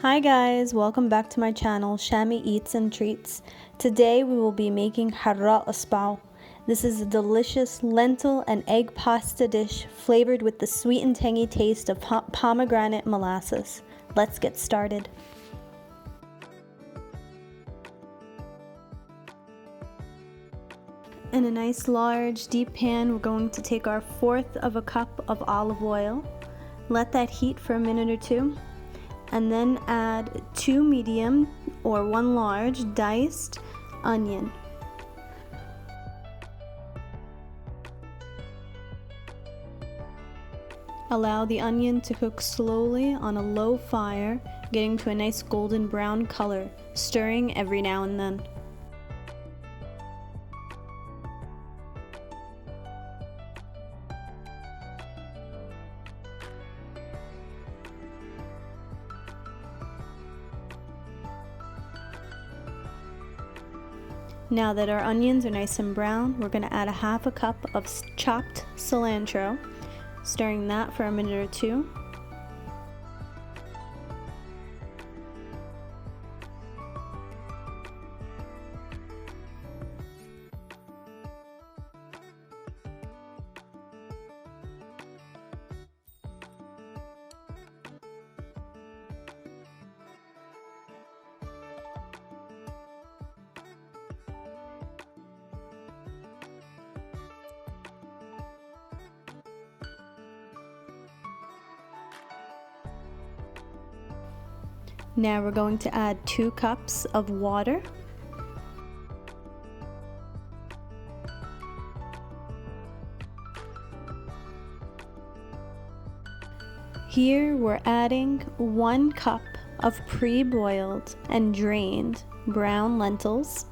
Hi guys, welcome back to my channel, Shami Eats and Treats. Today we will be making حراق اصبعه. This is a delicious lentil and egg pasta dish flavored with the sweet and tangy taste of pomegranate molasses. Let's get started. In a nice large deep pan, we're going to take our 1/4 of a cup of olive oil. Let that heat for a minute or two. And then add 2 medium or 1 large diced onion. Allow the onion to cook slowly on a low fire, getting to a nice golden brown color, stirring every now and then. Now that our onions are nice and brown, we're going to add a 1/2 cup of chopped cilantro, stirring that for a minute or two. Now we're going to add 2 cups of water. Here we're adding 1 cup of pre-boiled and drained brown lentils.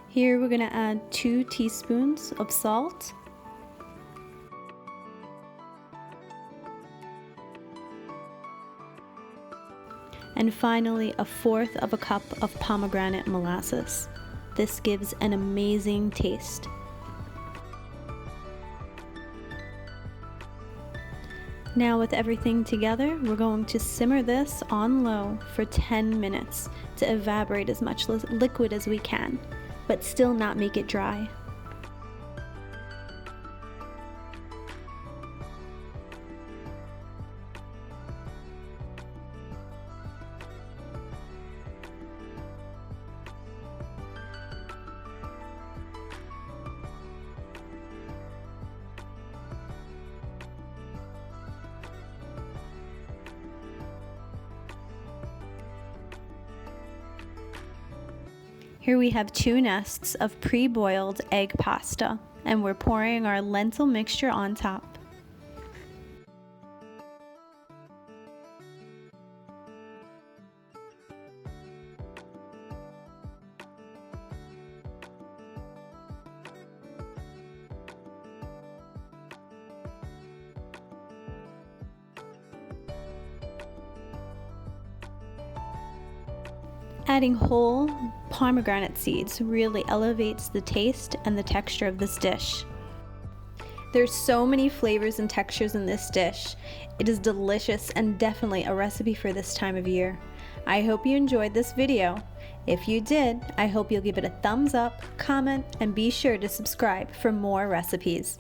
Here we're going to add 2 teaspoons of salt. And finally, a 1/4 of a cup of pomegranate molasses. This gives an amazing taste. Now with everything together, we're going to simmer this on low for 10 minutes to evaporate as much liquid as we can, but still not make it dry. Here we have 2 nests of pre-boiled egg pasta, and we're pouring our lentil mixture on top. Adding whole pomegranate seeds really elevates the taste and the texture of this dish. There's so many flavors and textures in this dish. It is delicious and definitely a recipe for this time of year. I hope you enjoyed this video. If you did, I hope you'll give it a thumbs up, comment, and be sure to subscribe for more recipes.